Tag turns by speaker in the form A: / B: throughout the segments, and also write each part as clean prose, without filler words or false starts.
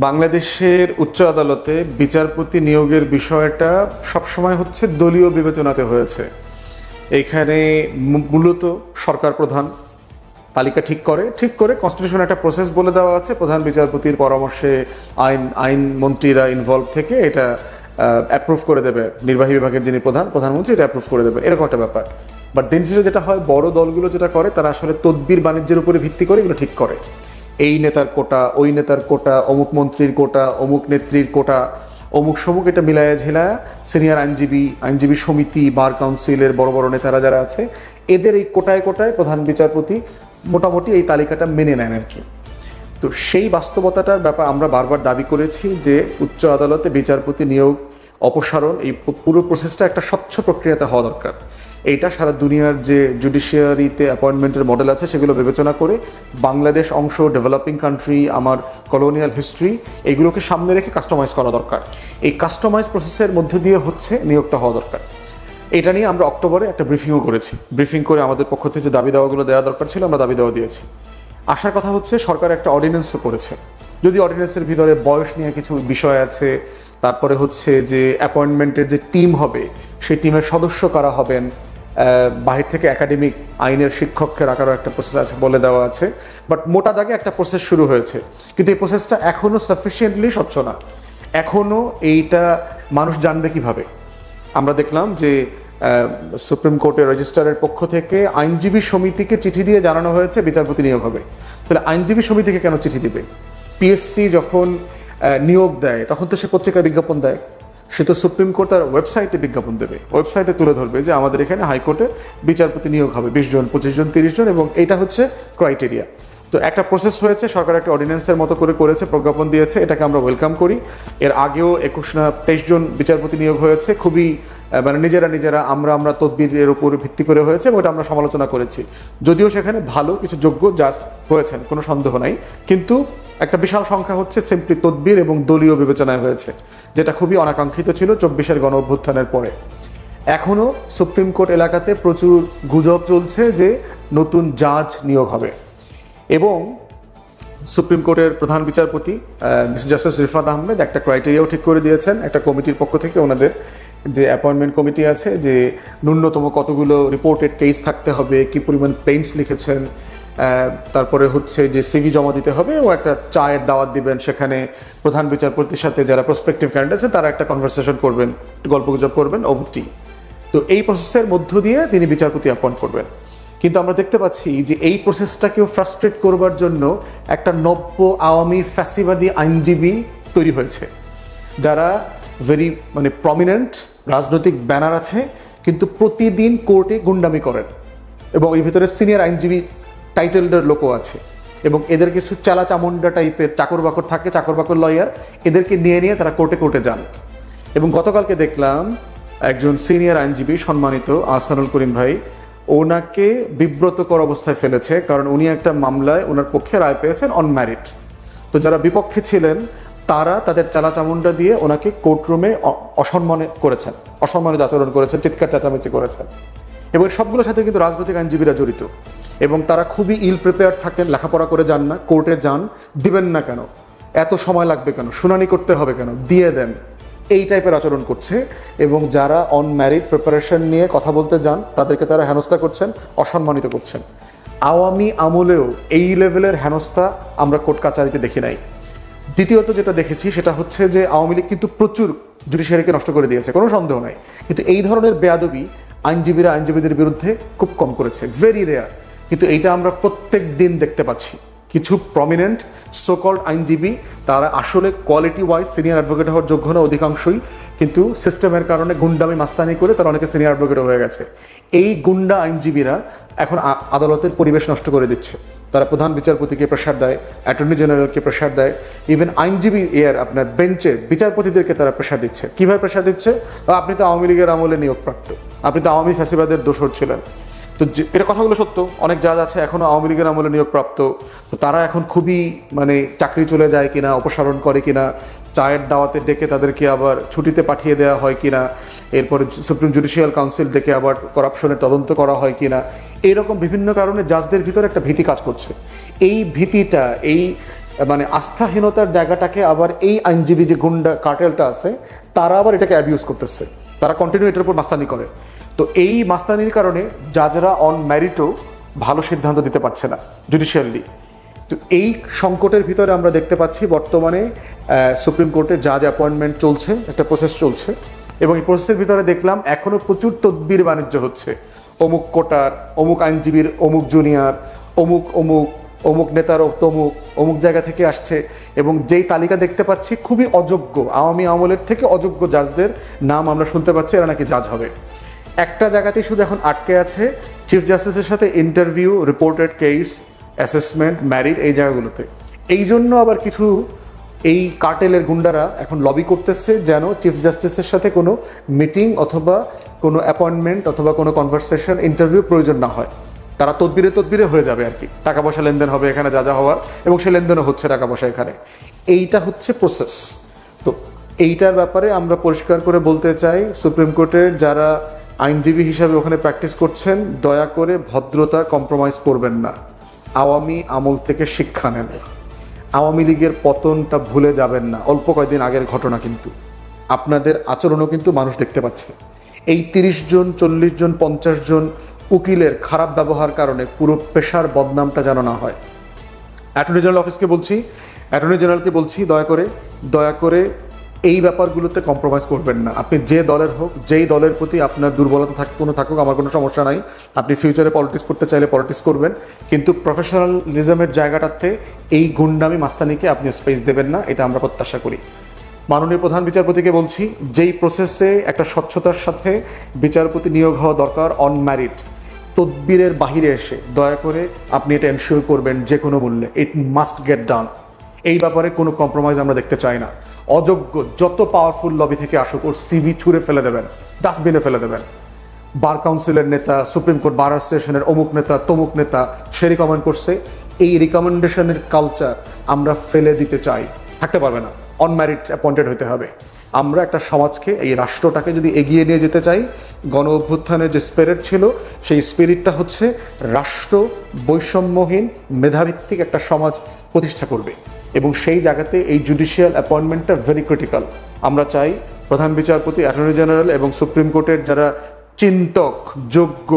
A: বাংলাদেশের উচ্চ আদালতে বিচারপতি নিয়োগের বিষয়টা সবসময় হচ্ছে দলীয় বিবেচনাতে হয়েছে। এখানে মূলত সরকার প্রধান তালিকা ঠিক করে কনস্টিটিউশন একটা প্রসেস বলে দেওয়া আছে, প্রধান বিচারপতির পরামর্শে আইন মন্ত্রীরা ইনভলভ থেকে এটা অ্যাপ্রুভ করে দেবে, নির্বাহী বিভাগের যিনি প্রধানমন্ত্রী এটা অ্যাপ্রুভ করে দেবেন, এরকম একটা ব্যাপার। বাট দিন শেষে যেটা হয়, বড় দলগুলো যেটা করে তারা আসলে তদবির বাণিজ্যের উপরে ভিত্তি করে এগুলো ঠিক করে। এই নেতার কোটা, ওই নেতার কোটা, অমুক মন্ত্রীর কোটা, অমুক নেত্রীর কোটা, অমুক সমুক, এটা মিলায়া ঝিলায়া সিনিয়র আইনজীবী সমিতি, বার কাউন্সিলের বড় বড় নেতারা যারা আছে, এদের এই কোটায় প্রধান বিচারপতি মোটামুটি এই তালিকাটা মেনে নেন আর কি। তো সেই বাস্তবতাটার ব্যাপার আমরা বারবার দাবি করেছি যে উচ্চ আদালতে বিচারপতি নিয়োগ অপসারণ, এই পুরো প্রসেসটা একটা স্বচ্ছ প্রক্রিয়াতে হওয়া দরকার। এইটা সারা দুনিয়ার যে জুডিশিয়ারিতে অ্যাপয়েন্টমেন্টের মডেল আছে সেগুলো বিবেচনা করে বাংলাদেশ অংশ, ডেভেলপিং কান্ট্রি, আমার কলোনিয়াল হিস্ট্রি, এইগুলোকে সামনে রেখে কাস্টমাইজ করা দরকার। এই কাস্টমাইজ প্রসেসের মধ্য দিয়ে হচ্ছে নিয়োগটা হওয়া দরকার। এটা নিয়ে আমরা অক্টোবরে একটা ব্রিফিংও করেছি। ব্রিফিং করে আমাদের পক্ষ থেকে যে দাবি দেওয়াগুলো দেওয়া দরকার ছিল আমরা দাবি দেওয়া দিয়েছি। আসার কথা হচ্ছে সরকার একটা অর্ডিন্যান্সও করেছে, যদি অর্ডিন্যান্সের ভিতরে বয়স নিয়ে কিছু বিষয় আছে, তারপরে হচ্ছে যে অ্যাপয়েন্টমেন্টের যে টিম হবে সেই টিমের সদস্য কারা হবেন, বাহির থেকে একাডেমিক আইনের শিক্ষককে রাখারও একটা প্রসেস আছে বলে দেওয়া আছে। বাট মোটা দাগে একটা প্রসেস শুরু হয়েছে, কিন্তু এই প্রসেসটা এখনও সাফিসিয়েন্টলি স্বচ্ছ না। এখনও এইটা মানুষ জানবে কিভাবে? আমরা দেখলাম যে সুপ্রিম কোর্টের রেজিস্ট্রারের পক্ষ থেকে আইনজীবী সমিতিকে চিঠি দিয়ে জানানো হয়েছে বিচারপতি নিয়োগ হবে। তাহলে আইনজীবী সমিতিকে কেন চিঠি দিবে? পিএসসি যখন নিয়োগ দেয় তখন তো সে পত্রিকায় বিজ্ঞাপন দেয়, সে তো সুপ্রিম কোর্ট তার ওয়েবসাইটে বিজ্ঞাপন দেবে, ওয়েবসাইটে তুলে ধরবে যে আমাদের এখানে হাইকোর্টে বিচারপতি নিয়োগ হবে 20 জন, 25 জন, 30 জন, এবং এইটা হচ্ছে ক্রাইটেরিয়া। তো একটা প্রসেস হয়েছে, সরকার একটা অর্ডিন্যান্সের মতো করেছে, প্রজ্ঞাপন দিয়েছে, এটাকে আমরা ওয়েলকাম করি। এর আগেও 21 না 23 জন বিচারপতি নিয়োগ হয়েছে, খুবই মানে নিজেরা আমরা তদবিরের উপর ভিত্তি করে হয়েছে, এবং ওটা আমরা সমালোচনা করেছি। যদিও সেখানে ভালো কিছু যোগ্য জাজ হয়েছেন, কোনো সন্দেহ নাই, কিন্তু একটা বিশাল সংখ্যা হচ্ছে সিম্পলি তদবির এবং দলীয় বিবেচনায় হয়েছে, যেটা খুবই অনাকাঙ্ক্ষিত ছিল 24-এর গণ অভ্যুত্থানের পরে। এখনও সুপ্রিম কোর্ট এলাকাতে প্রচুর গুজব চলছে যে নতুন জাজ নিয়োগ হবে, এবং সুপ্রিম কোর্টের প্রধান বিচারপতি জাস্টিস রিফাত আহমেদ একটা ক্রাইটেরিয়াও ঠিক করে দিয়েছেন একটা কমিটির পক্ষ থেকে। ওনাদের যে অ্যাপয়েন্টমেন্ট কমিটি আছে, যে ন্যূনতম কতগুলো রিপোর্টেড কেস থাকতে হবে, কী পরিমাণ পেইন্টস লিখেছেন, তারপরে হচ্ছে যে সিভি জমা দিতে হবে, ও একটা চায়ের দাওয়াত দিবেন, সেখানে প্রধান বিচারপতির সাথে যারা প্রসপেক্টিভ ক্যান্ডিডেট আছে তারা একটা কনভারসেশন করবেন, একটু গল্পগুজব করবেন ওভার টি। তো এই প্রসেসের মধ্য দিয়ে তিনি বিচারপতি অ্যাপয়েন্ট করবেন। কিন্তু আমরা দেখতে পাচ্ছি যে এই প্রসেসটাকেও ফ্রাস্ট্রেট করবার জন্য একটা নব্য আওয়ামী ফ্যাসিবাদী আইনজীবী তৈরি হয়েছে, যারা ভেরি প্রমিনেন্ট রাজনৈতিক ব্যানার আছে, কিন্তু প্রতিদিন কোর্টে গুন্ডামি করেন, এবং এর ভিতরে সিনিয়র আইনজীবী টাইটেলডের লোকও আছে, এবং এদের কিছু চালা চামুন্ডা টাইপের চাকর বাকর থাকে, চাকর বাকর লয়ার, এদেরকে নিয়ে তারা কোর্টে যান। এবং গতকালকে দেখলাম একজন সিনিয়র আইনজীবী সম্মানিত আহসানুল করিম ভাই ওনাকে বিব্রতকর অবস্থায় ফেলেছে, কারণ উনি একটা মামলায় ওনার পক্ষে রায় পেয়েছেন অন ম্যারিট। তো যারা বিপক্ষে ছিলেন তারা তাদের চালাচামুন্ডা দিয়ে ওনাকে কোর্টরুমে অসম্মানিত আচরণ করেছেন, চিৎকার চেঁচামেচি করেছেন, এবং সবগুলোর সাথে কিন্তু রাজনৈতিক আইনজীবীরা জড়িত, এবং তারা খুবই ইল প্রিপেয়ার থাকেন, লেখাপড়া করে যান না, কোর্টে যান, দিবেন না কেন, এত সময় লাগবে কেন, শুনানি করতে হবে কেন, দিয়ে দেন, এই টাইপের আচরণ করছে। এবং যারা অন ম্যারিট প্রিপারেশন নিয়ে কথা বলতে যান তাদেরকে তারা হেনস্থা করছেন, অসম্মানিত করছেন। আওয়ামী আমলেও এই লেভেলের হেনস্থা আমরা কোর্ট কাচারিতে দেখি নাই। দ্বিতীয়ত যেটা দেখেছি সেটা হচ্ছে যে আওয়ামী লীগ কিন্তু প্রচুর জুডিশিয়ারিকে নষ্ট করে দিয়েছে, কোনো সন্দেহ নাই, কিন্তু এই ধরনের বেয়াদবি আইনজীবীদের বিরুদ্ধে খুব কম করেছে, ভেরি রেয়ার। কিন্তু এইটা আমরা প্রত্যেক দিন দেখতে পাচ্ছি। কিছু প্রমিনেন্ট সোকল্ড আইনজীবী তারা আসলে কোয়ালিটি ওয়াইজ সিনিয়র অ্যাডভোকেট হওয়ার যোগ্য না অধিকাংশই, কিন্তু সিস্টেমের কারণে গুন্ডামি মাস্তানি করে তারা অনেকে সিনিয়র অ্যাডভোকেট হয়ে গেছে। এই গুন্ডা আইনজীবীরা এখন আদালতের পরিবেশ নষ্ট করে দিচ্ছে। তারা প্রধান বিচারপতিকে প্রেশার দেয়, অ্যাটর্নি জেনারেলকে প্রেশার দেয়, ইভেন আইনজীবী আপনার বেঞ্চে বিচারপতিদেরকে তারা প্রেশার দিচ্ছে। কীভাবে প্রেশার দিচ্ছে? আপনি তো আওয়ামী লীগের আমলে নিয়োগপ্রাপ্ত, আপনি তো আওয়ামী ফ্যাসিবাদের দোসর ছিলেন। তো এটা কথাগুলো সত্য, অনেক জাজ আছে এখনও আওয়ামী লীগের আমলে নিয়োগপ্রাপ্ত, তো তারা এখন খুবই চাকরি চলে যায় কিনা, অপসারণ করে কিনা, চায়ের দাওয়াতে ডেকে তাদেরকে আবার ছুটিতে পাঠিয়ে দেওয়া হয় কিনা, এরপরে সুপ্রিম জুডিশিয়াল কাউন্সিল ডেকে আবার করাপশনের তদন্ত করা হয় কিনা, এইরকম বিভিন্ন কারণে জাজদের ভিতরে একটা ভীতি কাজ করছে। এই ভীতিটা, এই মানে আস্থাহীনতার জায়গাটাকে আবার এই আইনজীবী যে গুন্ডা কার্টেলটা আছে তারা আবার এটাকে অ্যাবিউজ করতেছে, তারা কন্টিনিউ এটার উপর মাস্তানি করে। তো এই মাস্তানির কারণে জাজরা অন ম্যারিটও ভালো সিদ্ধান্ত দিতে পারছে না জুডিশিয়ালি। তো এই সংকটের ভিতরে আমরা দেখতে পাচ্ছি বর্তমানে সুপ্রিম কোর্টে জাজ অ্যাপয়েন্টমেন্ট চলছে, একটা প্রসেস চলছে, এবং এই প্রসেসের ভিতরে দেখলাম এখনও প্রচুর তদবির বাণিজ্য হচ্ছে। অমুক কোটার, অমুক আইনজীবীর অমুক জুনিয়র, অমুক অমুক অমুক নেতার তমুক অমুক জায়গা থেকে আসছে, এবং যেই তালিকা দেখতে পাচ্ছি খুবই অযোগ্য, আওয়ামী আমলের থেকে অযোগ্য জাজদের নাম আমরা শুনতে পাচ্ছি, এরা নাকি জাজ হবে। একটা জায়গাতেই শুধু এখন আটকে আছে চিফ জাস্টিসের সাথে interview, reported case, assessment, merit, এই জায়গাগুলোতে। এই জন্য আবার কিছু এই কার্টেলের গুন্ডারা এখন লবি করতেছে যেন চিফ জাস্টিসের সাথে কোনো মিটিং অথবা কোনো অ্যাপয়েন্টমেন্ট অথবা কোনো কনভারসেশন, ইন্টারভিউ প্রয়োজন না হয়। তারা তদবিরে হয়ে যাবে আর কি, টাকা পয়সা লেনদেন হবে এখানে যা যা হওয়ার, এবং সে লেনদেনও হচ্ছে টাকা পয়সা এখানে। এইটা হচ্ছে প্রসেস। তো এইটার ব্যাপারে আমরা পরিষ্কার করে বলতে চাই, সুপ্রিম কোর্টের যারা আইনজীবী হিসাবে ওখানে প্র্যাকটিস করছেন, দয়া করে ভদ্রতা কম্প্রোমাইজ করবেন না। আওয়ামী আমল থেকে শিক্ষা নেন, আওয়ামী লীগের পতনটা ভুলে যাবেন না। অল্প কয়েকদিন আগের ঘটনা, কিন্তু আপনাদের আচরণও কিন্তু মানুষ দেখতে পাচ্ছে। এই 30 জন, 40 জন, 50 জন উকিলের খারাপ ব্যবহার কারণে পুরো পেশার বদনামটা যেন না হয়। অ্যাটর্নি জেনারেল অফিসকে বলছি, অ্যাটর্নি জেনারেলকে বলছি, দয়া করে এই ব্যাপারগুলোতে কম্প্রোমাইজ করবেন না। আপনি যে দলের হোক, যেই দলের প্রতি আপনার দুর্বলতা থাকুক, আমার কোনো সমস্যা নাই। আপনি ফিউচারে পলিটিক্স করতে চাইলে পলিটিক্স করবেন, কিন্তু প্রফেশনালিজমের জায়গাটাতে এই গুন্ডামি মাস্তানিকে আপনি স্পেস দেবেন না, এটা আমরা প্রত্যাশা করি। মাননীয় প্রধান বিচারপতিকে বলছি, যেই প্রসেসে একটা স্বচ্ছতার সাথে বিচারপতি নিয়োগ হওয়া দরকার অন ম্যারিট, তদবিরের বাহিরে এসে দয়া করে আপনি এটা এনশিওর করবেন যে কোনো মূল্যে, ইট মাস্ট গেট ডান। এই ব্যাপারে কোনো কম্প্রোমাইজ আমরা দেখতে চাই না। অযোগ্য যত পাওয়ারফুল লবি থেকে আসুক, ওর সিভি ছুঁড়ে ফেলে দেবেন, ডাস্টবিনে ফেলে দেবেন। বার কাউন্সিলের নেতা, সুপ্রিম কোর্ট বার অ্যাসোসিয়েশনের অমুক নেতা, তমুক নেতা, সে রিকমেন্ড করছে, এই রিকমেন্ডেশনের কালচার আমরা ফেলে দিতে চাই। থাকতে পারবে না, অন ম্যারিট অ্যাপয়েন্টেড হতে হবে। আমরা একটা সমাজকে, এই রাষ্ট্রটাকে যদি এগিয়ে নিয়ে যেতে চাই, গণ অভ্যুত্থানের যে স্পিরিট ছিল, সেই স্পিরিটটা হচ্ছে রাষ্ট্র বৈষম্যহীন মেধাভিত্তিক একটা সমাজ প্রতিষ্ঠা করবে, এবং সেই জায়গাতে এই জুডিশিয়াল অ্যাপয়েন্টমেন্টটা ভেরি ক্রিটিক্যাল। আমরা চাই প্রধান বিচারপতি, অ্যাটর্নি জেনারেল এবং সুপ্রিম কোর্টের যারা চিন্তক, যোগ্য,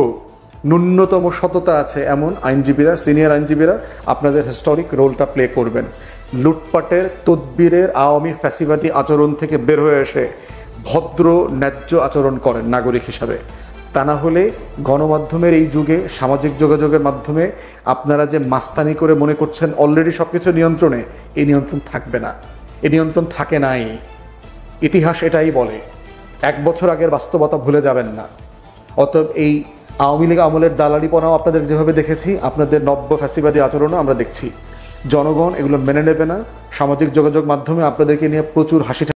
A: ন্যূনতম সততা আছে এমন আইনজীবীরা, সিনিয়র আইনজীবীরা আপনাদের হিস্টোরিক রোলটা প্লে করবেন। লুটপাটের, তদবিরের, আওয়ামী ফ্যাসিবাদী আচরণ থেকে বের হয়ে এসে ভদ্র ন্যায্য আচরণ করেন নাগরিক হিসাবে। তা না হলে গণমাধ্যমের এই যুগে, সামাজিক যোগাযোগের মাধ্যমে আপনারা যে মাস্তানি করে মনে করছেন অলরেডি সব কিছু নিয়ন্ত্রণে, এই নিয়ন্ত্রণ থাকবে না, এই নিয়ন্ত্রণ থাকে নাই। ইতিহাস এটাই বলে। 1 বছর আগের বাস্তবতা ভুলে যাবেন না। অতএব এই আওয়ামী লীগ আমলের দালালিপনাও আপনাদের যেভাবে দেখেছি, আপনাদের নব্য ফ্যাসিবাদী আচরণও আমরা দেখছি। জনগণ এগুলো মেনে নেবে না। সামাজিক যোগাযোগ মাধ্যমে আপনাদেরকে নিয়ে প্রচুর হাসি